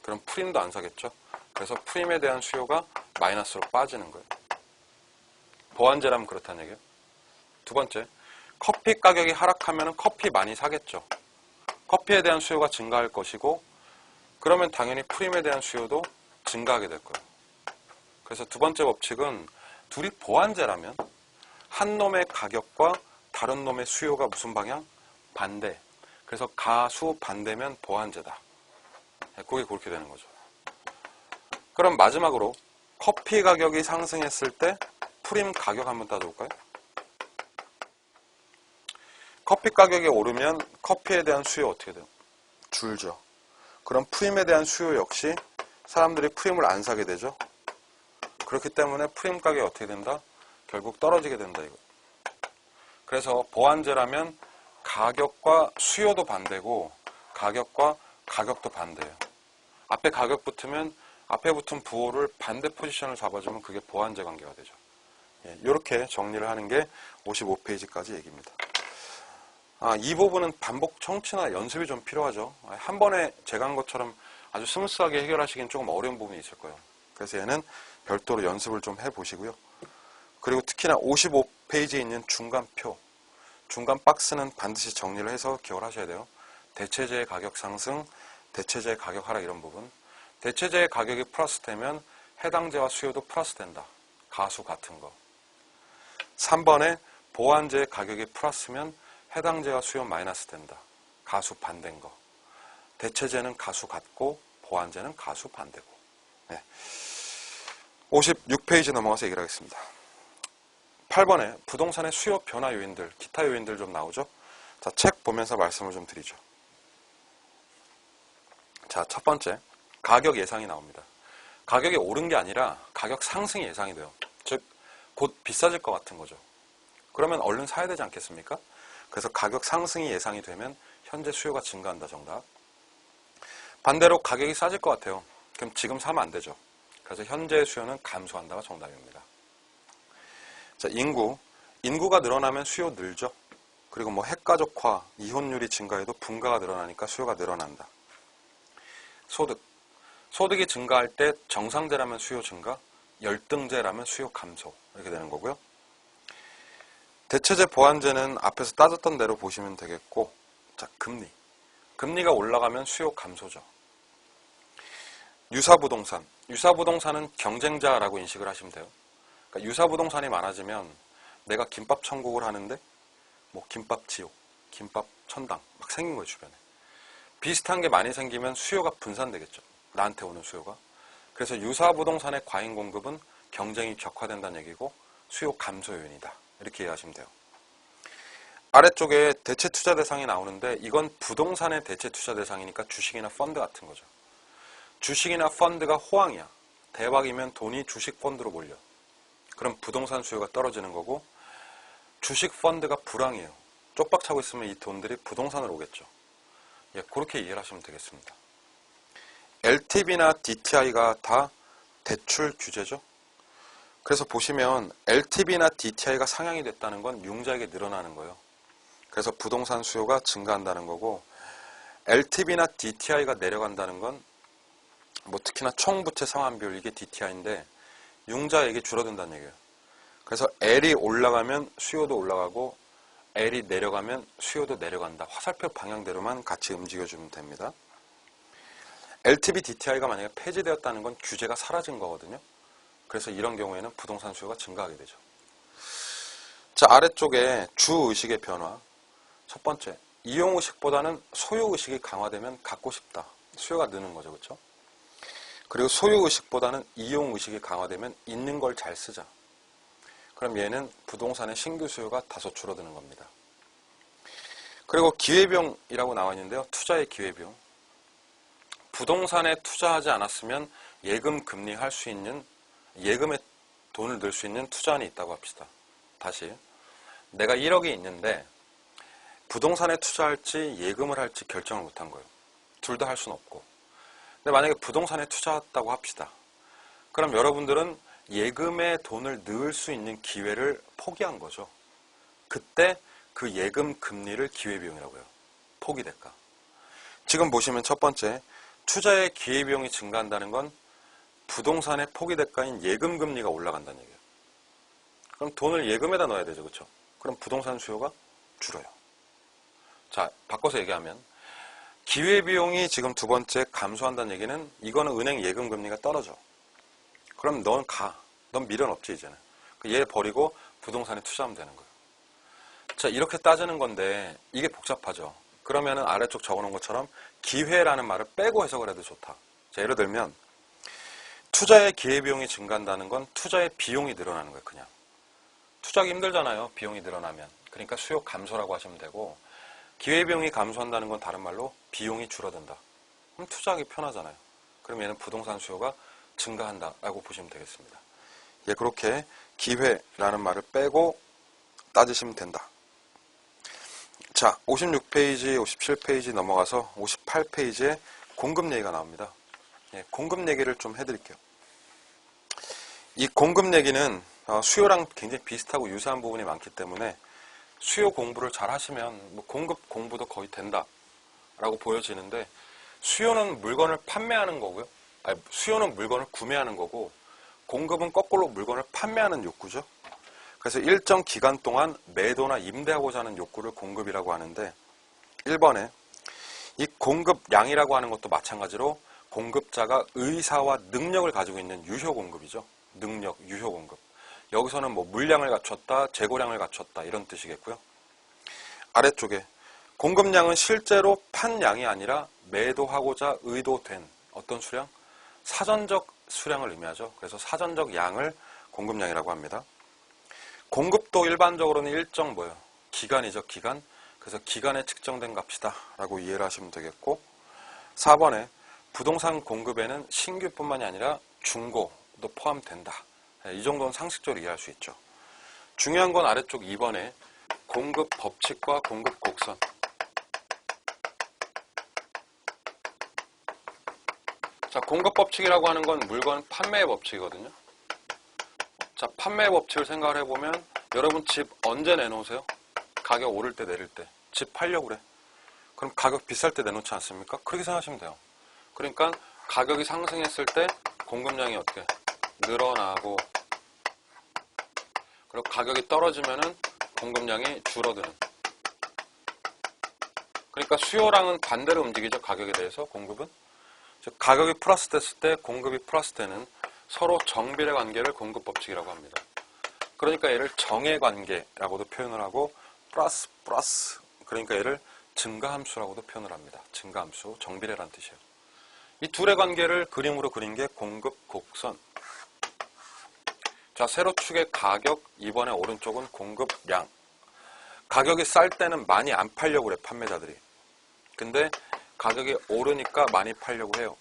그럼 프림도 안 사겠죠? 그래서 프림에 대한 수요가 마이너스로 빠지는 거예요. 보완제라면 그렇다는 얘기예요. 두 번째. 커피 가격이 하락하면 커피 많이 사겠죠. 커피에 대한 수요가 증가할 것이고 그러면 당연히 프림에 대한 수요도 증가하게 될 거예요. 그래서 두 번째 법칙은 둘이 보완제라면 한 놈의 가격과 다른 놈의 수요가 무슨 방향? 반대. 그래서 가수 반대면 보완제다. 그게 그렇게 되는 거죠. 그럼 마지막으로 커피 가격이 상승했을 때 프림 가격 한번 따져볼까요? 커피 가격이 오르면 커피에 대한 수요 어떻게 돼요? 줄죠. 그럼 프림에 대한 수요 역시 사람들이 프림을 안 사게 되죠. 그렇기 때문에 프림 가격이 어떻게 된다? 결국 떨어지게 된다 이거. 그래서 보완제라면 가격과 수요도 반대고 가격과 가격도 반대예요. 앞에 가격 붙으면 앞에 붙은 부호를 반대 포지션을 잡아주면 그게 보완제 관계가 되죠. 이렇게 정리를 하는 게 55페이지까지 얘기입니다. 이 부분은 반복 청취나 연습이 좀 필요하죠. 한 번에 제가 한 것처럼 아주 스무스하게 해결하시기엔 조금 어려운 부분이 있을 거예요. 그래서 얘는 별도로 연습을 좀 해보시고요. 그리고 특히나 55페이지에 있는 중간표, 중간 박스는 반드시 정리를 해서 기억을 하셔야 돼요. 대체제의 가격 상승, 대체제의 가격 하락 이런 부분. 대체제의 가격이 플러스 되면 해당제와 수요도 플러스 된다. 가수 같은 거. 3번에 보완제의 가격이 플러스면 해당제와 수요 마이너스 된다. 가수 반대인 거. 대체제는 가수 같고 보완제는 가수 반대고. 56페이지 넘어가서 얘기를 하겠습니다. 8번에 부동산의 수요 변화 요인들, 기타 요인들 좀 나오죠. 자, 책 보면서 말씀을 좀 드리죠. 자, 첫 번째, 가격 예상이 나옵니다. 가격이 오른 게 아니라 가격 상승이 예상이 돼요. 즉, 곧 비싸질 것 같은 거죠. 그러면 얼른 사야 되지 않겠습니까? 그래서 가격 상승이 예상이 되면 현재 수요가 증가한다, 정답. 반대로 가격이 싸질 것 같아요. 그럼 지금 사면 안 되죠. 그래서 현재의 수요는 감소한다가 정답입니다. 자, 인구가 늘어나면 수요 늘죠. 그리고 뭐 핵가족화, 이혼율이 증가해도 분가가 늘어나니까 수요가 늘어난다. 소득이 증가할 때 정상제라면 수요 증가, 열등제라면 수요 감소 이렇게 되는 거고요. 대체제 보완제는 앞에서 따졌던 대로 보시면 되겠고, 자, 금리가 올라가면 수요 감소죠. 유사부동산은 경쟁자라고 인식을 하시면 돼요. 그러니까 유사부동산이 많아지면 내가 김밥 천국을 하는데 뭐 김밥 지옥, 김밥 천당 막 생긴 거예요, 주변에. 비슷한 게 많이 생기면 수요가 분산되겠죠. 나한테 오는 수요가. 그래서 유사부동산의 과잉 공급은 경쟁이 격화된다는 얘기고 수요 감소 요인이다. 이렇게 이해하시면 돼요. 아래쪽에 대체 투자 대상이 나오는데 이건 부동산의 대체 투자 대상이니까 주식이나 펀드 같은 거죠. 주식이나 펀드가 호황이야. 대박이면 돈이 주식 펀드로 몰려. 그럼 부동산 수요가 떨어지는 거고, 주식 펀드가 불황이에요. 쪽박 차고 있으면 이 돈들이 부동산으로 오겠죠. 예, 그렇게 이해를 하시면 되겠습니다. LTV나 DTI가 다 대출 규제죠. 그래서 보시면 LTV나 DTI가 상향이 됐다는 건 융자액이 늘어나는 거예요. 그래서 부동산 수요가 증가한다는 거고, LTV나 DTI가 내려간다는 건 뭐 특히나 총부채 상환 비율, 이게 DTI인데 융자액이 줄어든다는 얘기예요. 그래서 L이 올라가면 수요도 올라가고 L이 내려가면 수요도 내려간다. 화살표 방향대로만 같이 움직여주면 됩니다. LTV, DTI가 만약에 폐지되었다는 건 규제가 사라진 거거든요. 그래서 이런 경우에는 부동산 수요가 증가하게 되죠. 자, 아래쪽에 주의식의 변화. 첫 번째, 이용의식보다는 소유의식이 강화되면 갖고 싶다. 수요가 느는 거죠. 그렇죠? 그리고 소유의식보다는 이용의식이 강화되면 있는 걸 잘 쓰자. 그럼 얘는 부동산의 신규 수요가 다소 줄어드는 겁니다. 그리고 기회비용이라고 나와 있는데요. 투자의 기회비용. 부동산에 투자하지 않았으면 예금 금리 할 수 있는, 예금에 돈을 넣을 수 있는 투자안이 있다고 합시다. 다시, 내가 1억이 있는데 부동산에 투자할지 예금을 할지 결정을 못한 거예요. 둘 다 할 수는 없고. 근데 만약에 부동산에 투자했다고 합시다. 그럼 여러분들은 예금에 돈을 넣을 수 있는 기회를 포기한 거죠. 그때 그 예금 금리를 기회비용이라고 해요. 포기대가. 지금 보시면 첫 번째, 투자의 기회비용이 증가한다는 건 부동산의 포기대가인 예금 금리가 올라간다는 얘기예요. 그럼 돈을 예금에다 넣어야 되죠. 그렇죠? 그럼 부동산 수요가 줄어요. 자, 바꿔서 얘기하면 기회비용이 지금 두 번째 감소한다는 얘기는 이거는 은행 예금 금리가 떨어져. 그럼 넌 가. 넌 미련 없지 이제는. 얘 버리고 부동산에 투자하면 되는 거예요. 자, 이렇게 따지는 건데 이게 복잡하죠. 그러면은 아래쪽 적어놓은 것처럼 기회라는 말을 빼고 해석을 해도 좋다. 자, 예를 들면 투자의 기회비용이 증가한다는 건 투자의 비용이 늘어나는 거예요. 그냥. 투자하기 힘들잖아요. 비용이 늘어나면. 그러니까 수요 감소라고 하시면 되고, 기회비용이 감소한다는 건 다른 말로 비용이 줄어든다. 그럼 투자하기 편하잖아요. 그럼 얘는 부동산 수요가 증가한다라고 보시면 되겠습니다. 예, 그렇게 기회라는 말을 빼고 따지시면 된다. 자, 56페이지, 57페이지 넘어가서 58페이지에 공급 얘기가 나옵니다. 예, 공급 얘기를 좀 해드릴게요. 이 공급 얘기는 수요랑 굉장히 비슷하고 유사한 부분이 많기 때문에 수요 공부를 잘 하시면 뭐 공급 공부도 거의 된다라고 보여지는데, 수요는 물건을 판매하는 거고요. 아니, 수요는 물건을 구매하는 거고, 공급은 거꾸로 물건을 판매하는 욕구죠. 그래서 일정 기간 동안 매도나 임대하고자 하는 욕구를 공급이라고 하는데, 1번에 이 공급량이라고 하는 것도 마찬가지로 공급자가 의사와 능력을 가지고 있는 유효 공급이죠. 능력, 유효 공급. 여기서는 뭐 물량을 갖췄다, 재고량을 갖췄다 이런 뜻이겠고요. 아래쪽에 공급량은 실제로 판 양이 아니라 매도하고자 의도된 어떤 수량? 사전적 수량을 의미하죠. 그래서 사전적 양을 공급량이라고 합니다. 공급도 일반적으로는 일정 뭐예요? 기간이죠, 기간. 그래서 기간에 측정된 값이다 라고 이해를 하시면 되겠고, 4번에 부동산 공급에는 신규뿐만이 아니라 중고도 포함된다. 이 정도는 상식적으로 이해할 수 있죠. 중요한 건 아래쪽 2번에 공급 법칙과 공급 곡선. 자, 공급 법칙이라고 하는 건 물건 판매의 법칙이거든요. 자, 판매의 법칙을 생각을 해보면 여러분 집 언제 내놓으세요? 가격 오를 때 내릴 때. 집 팔려고 그래. 그럼 가격 비쌀 때 내놓지 않습니까? 그렇게 생각하시면 돼요. 그러니까 가격이 상승했을 때 공급량이 어떻게? 늘어나고, 그리고 가격이 떨어지면은 공급량이 줄어드는. 그러니까 수요랑은 반대로 움직이죠. 가격에 대해서 공급은. 즉 가격이 플러스 됐을 때 공급이 플러스 되는 서로 정비례 관계를 공급 법칙이라고 합니다. 그러니까 얘를 정의 관계라고도 표현을 하고, 플러스 그러니까 얘를 증가함수라고도 표현을 합니다. 증가함수, 정비례라는 뜻이에요. 이 둘의 관계를 그림으로 그린 게 공급 곡선. 자, 세로축의 가격, 이번에 오른쪽은 공급량. 가격이 쌀 때는 많이 안 팔려고 그래, 판매자들이. 근데 가격이 오르니까 많이 팔려고 해요.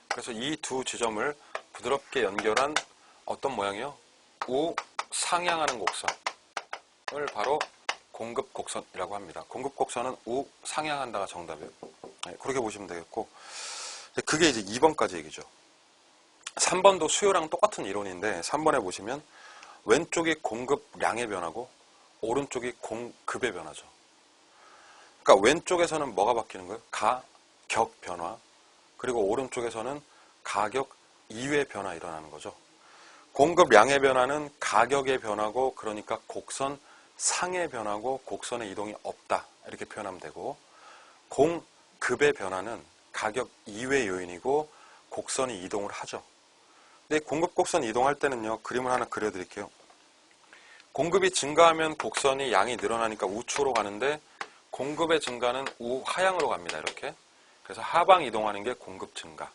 그래서 이 두 지점을 부드럽게 연결한 어떤 모양이요? 우상향하는 곡선을 바로 공급곡선이라고 합니다. 공급곡선은 우상향한다가 정답이에요. 네, 그렇게 보시면 되겠고, 그게 이제 2번까지 얘기죠. 3번도 수요랑 똑같은 이론인데 3번에 보시면 왼쪽이 공급량의 변화고 오른쪽이 공급의 변화죠. 그러니까 왼쪽에서는 뭐가 바뀌는 거예요? 가격 변화. 그리고 오른쪽에서는 가격 이외의 변화 일어나는 거죠. 공급량의 변화는 가격의 변화고, 그러니까 곡선 상의 변화고 곡선의 이동이 없다, 이렇게 표현하면 되고, 공급의 변화는 가격 이외의 요인이고 곡선이 이동을 하죠. 근데 공급 곡선 이동할 때는요, 그림을 하나 그려드릴게요. 공급이 증가하면 곡선이 양이 늘어나니까 우측으로 가는데 공급의 증가는 우하향으로 갑니다. 이렇게. 그래서 하방 이동하는 게 공급 증가.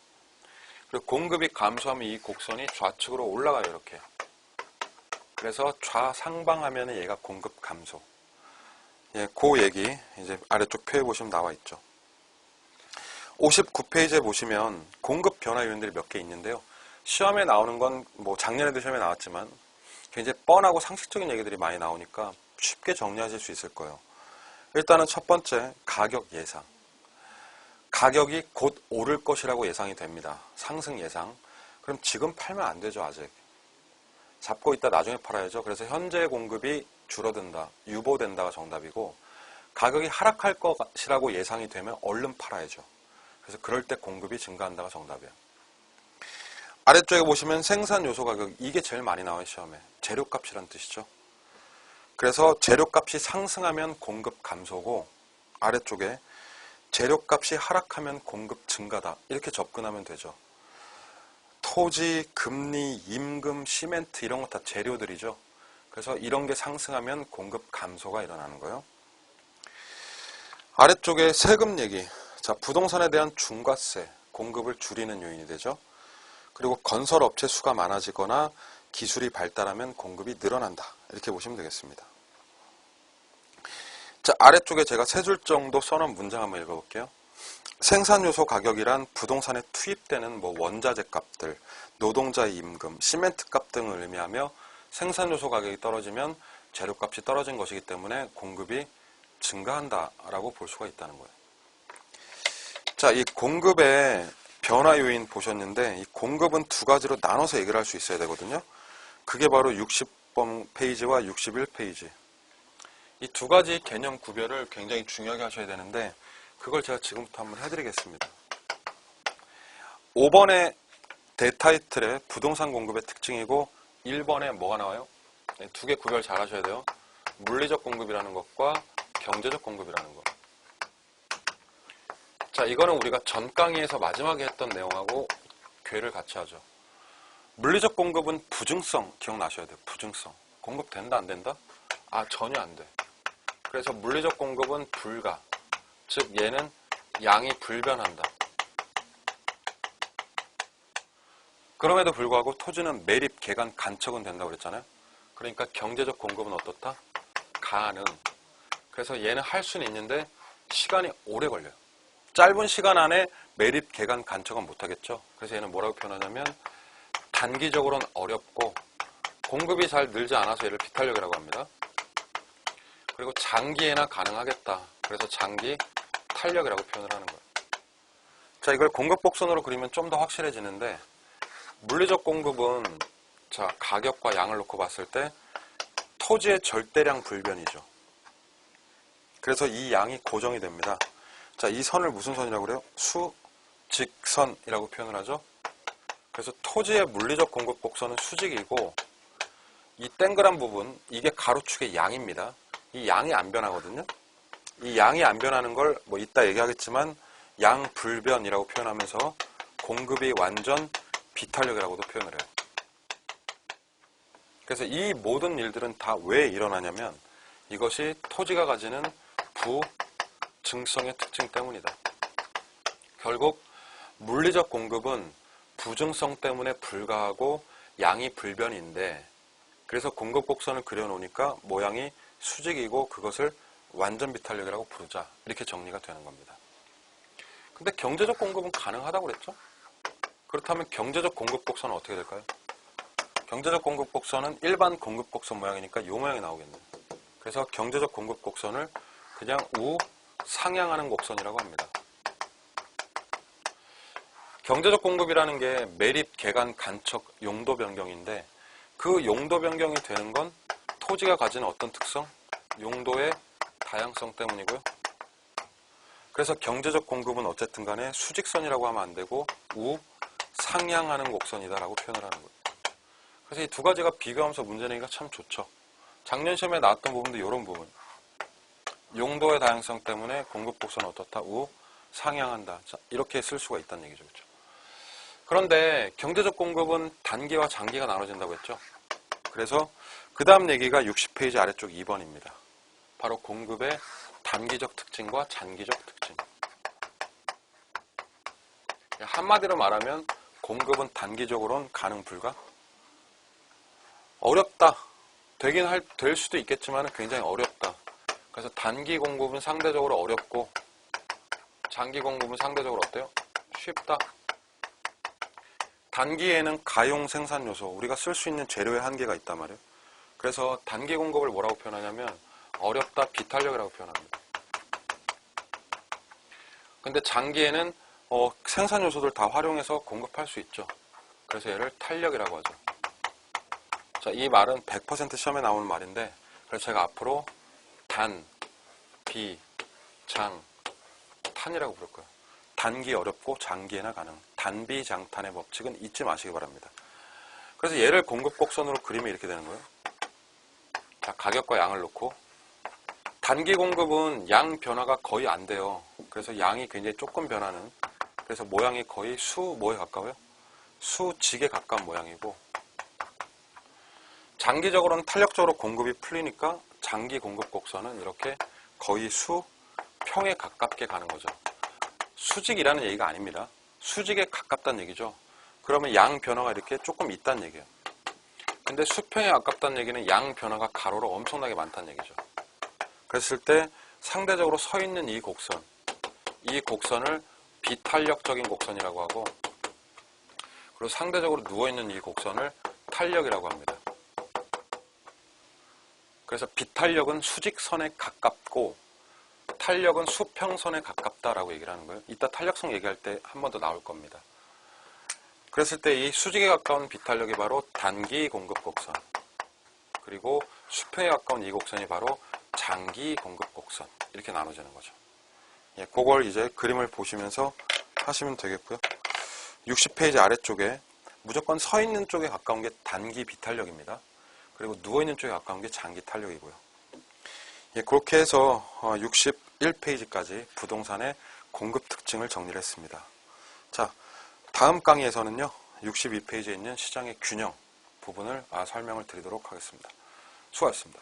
그리고 공급이 감소하면 이 곡선이 좌측으로 올라가요. 이렇게. 그래서 좌상방하면 얘가 공급 감소. 예, 그 얘기 이제 아래쪽 표에 보시면 나와 있죠. 59페이지에 보시면 공급 변화 요인들이 몇 개 있는데요. 시험에 나오는 건 뭐 작년에도 시험에 나왔지만 굉장히 뻔하고 상식적인 얘기들이 많이 나오니까 쉽게 정리하실 수 있을 거예요. 일단은 첫 번째, 가격 예상. 가격이 곧 오를 것이라고 예상이 됩니다. 상승 예상. 그럼 지금 팔면 안 되죠, 아직. 잡고 있다 나중에 팔아야죠. 그래서 현재 공급이 줄어든다, 유보된다가 정답이고, 가격이 하락할 것이라고 예상이 되면 얼른 팔아야죠. 그래서 그럴 때 공급이 증가한다가 정답이에요. 아래쪽에 보시면 생산 요소 가격, 이게 제일 많이 나와요, 시험에. 재료값이란 뜻이죠. 그래서 재료값이 상승하면 공급 감소고, 아래쪽에 재료값이 하락하면 공급 증가다, 이렇게 접근하면 되죠. 토지, 금리, 임금, 시멘트 이런 거 다 재료들이죠. 그래서 이런 게 상승하면 공급 감소가 일어나는 거예요. 아래쪽에 세금 얘기. 자, 부동산에 대한 중과세, 공급을 줄이는 요인이 되죠. 그리고 건설업체 수가 많아지거나 기술이 발달하면 공급이 늘어난다, 이렇게 보시면 되겠습니다. 자, 아래쪽에 제가 세 줄 정도 써놓은 문장 한번 읽어볼게요. 생산요소 가격이란 부동산에 투입되는 원자재 값들, 노동자의 임금, 시멘트 값 등을 의미하며 생산요소 가격이 떨어지면 재료값이 떨어진 것이기 때문에 공급이 증가한다라고 볼 수가 있다는 거예요. 자, 이 공급의 변화 요인 보셨는데, 이 공급은 두 가지로 나눠서 얘기를 할 수 있어야 되거든요. 그게 바로 60번 페이지와 61페이지. 이 두 가지 개념 구별을 굉장히 중요하게 하셔야 되는데, 그걸 제가 지금부터 한번 해드리겠습니다. 5번의 대타이틀의 부동산 공급의 특징이고, 1번에 뭐가 나와요? 두 개 구별 잘 하셔야 돼요. 물리적 공급이라는 것과 경제적 공급이라는 것. 자, 이거는 우리가 전 강의에서 마지막에 했던 내용하고 궤를 같이 하죠. 물리적 공급은 부증성 기억나셔야 돼요. 부증성. 공급된다 안 된다? 아, 전혀 안 돼. 그래서 물리적 공급은 불가. 즉 얘는 양이 불변한다. 그럼에도 불구하고 토지는 매립, 개간, 간척은 된다고 그랬잖아요. 그러니까 경제적 공급은 어떻다? 가능. 그래서 얘는 할 수는 있는데 시간이 오래 걸려요. 짧은 시간 안에 매립, 개간, 간척은 못하겠죠. 그래서 얘는 뭐라고 표현하냐면 단기적으로는 어렵고 공급이 잘 늘지 않아서 얘를 비탄력이라고 합니다. 그리고 장기에나 가능하겠다. 그래서 장기 탄력이라고 표현을 하는 거예요. 자, 이걸 공급곡선으로 그리면 좀 더 확실해지는데, 물리적 공급은 자, 가격과 양을 놓고 봤을 때 토지의 절대량 불변이죠. 그래서 이 양이 고정이 됩니다. 자, 이 선을 무슨 선이라고 그래요? 수직선이라고 표현을 하죠. 그래서 토지의 물리적 공급 곡선은 수직이고, 이 동그란 부분, 이게 가로축의 양입니다. 이 양이 안 변하거든요. 이 양이 안 변하는 걸 뭐 이따 얘기하겠지만 양불변이라고 표현하면서 공급이 완전 비탄력이라고도 표현을 해요. 그래서 이 모든 일들은 다 왜 일어나냐면 이것이 토지가 가지는 부증성의 특징 때문이다. 결국 물리적 공급은 부증성 때문에 불가하고 양이 불변인데, 그래서 공급 곡선을 그려놓으니까 모양이 수직이고 그것을 완전 비탄력이라고 부르자. 이렇게 정리가 되는 겁니다. 근데 경제적 공급은 가능하다고 그랬죠? 그렇다면 경제적 공급 곡선은 어떻게 될까요? 경제적 공급 곡선은 일반 공급 곡선 모양이니까 이 모양이 나오겠네요. 그래서 경제적 공급 곡선을 그냥 우상향하는 곡선이라고 합니다. 경제적 공급이라는 게 매립, 개간, 간척, 용도 변경인데 그 용도 변경이 되는 건 토지가 가지는 어떤 특성? 용도의 다양성 때문이고요. 그래서 경제적 공급은 어쨌든 간에 수직선이라고 하면 안 되고 우상향하는 곡선이다라고 표현을 하는 거예요. 그래서 이 두 가지가 비교하면서 문제 내기가 참 좋죠. 작년 시험에 나왔던 부분도 이런 부분. 용도의 다양성 때문에 공급 곡선은 어떻다? 우상향한다. 자, 이렇게 쓸 수가 있다는 얘기죠. 그렇죠? 그런데 경제적 공급은 단기와 장기가 나눠진다고 했죠. 그래서 그 다음 얘기가 60페이지 아래쪽 2번입니다. 바로 공급의 단기적 특징과 장기적 특징. 한마디로 말하면 공급은 단기적으로는 가능 불가? 어렵다. 될 수도 있겠지만 굉장히 어렵다. 그래서 단기 공급은 상대적으로 어렵고 장기 공급은 상대적으로 어때요? 쉽다. 단기에는 가용 생산 요소, 우리가 쓸 수 있는 재료의 한계가 있단 말이에요. 그래서 단기 공급을 뭐라고 표현하냐면 어렵다, 비탄력이라고 표현합니다. 근데 장기에는 생산 요소들 다 활용해서 공급할 수 있죠. 그래서 얘를 탄력이라고 하죠. 자, 이 말은 100% 시험에 나오는 말인데 그래서 제가 앞으로 단, 비, 장, 탄이라고 부를 거예요. 단기 어렵고 장기에나 가능. 단비장탄의 법칙은 잊지 마시기 바랍니다. 그래서 얘를 공급 곡선으로 그리면 이렇게 되는 거예요. 자, 가격과 양을 놓고 단기 공급은 양 변화가 거의 안 돼요. 그래서 양이 굉장히 조금 변하는, 그래서 모양이 거의 뭐에 가까워요? 수직에 가까운 모양이고, 장기적으로는 탄력적으로 공급이 풀리니까 장기 공급 곡선은 이렇게 거의 수평에 가깝게 가는 거죠. 수직이라는 얘기가 아닙니다. 수직에 가깝다는 얘기죠. 그러면 양 변화가 이렇게 조금 있다는 얘기예요. 근데 수평에 가깝다는 얘기는 양 변화가 가로로 엄청나게 많다는 얘기죠. 그랬을 때 상대적으로 서 있는 이 곡선을 비탄력적인 곡선이라고 하고, 그리고 상대적으로 누워있는 이 곡선을 탄력이라고 합니다. 그래서 비탄력은 수직선에 가깝고 탄력은 수평선에 가깝다라고 얘기를 하는 거예요. 이따 탄력성 얘기할 때 한 번 더 나올 겁니다. 그랬을 때 이 수직에 가까운 비탄력이 바로 단기 공급 곡선, 그리고 수평에 가까운 이 곡선이 바로 장기 공급 곡선, 이렇게 나눠지는 거죠. 예, 그걸 이제 그림을 보시면서 하시면 되겠고요. 60페이지 아래쪽에 무조건 서 있는 쪽에 가까운 게 단기 비탄력입니다. 그리고 누워있는 쪽에 가까운 게 장기 탄력이고요. 예, 그렇게 해서 61페이지까지 부동산의 공급 특징을 정리를 했습니다. 자, 다음 강의에서는요, 62페이지에 있는 시장의 균형 부분을 설명을 드리도록 하겠습니다. 수고하셨습니다.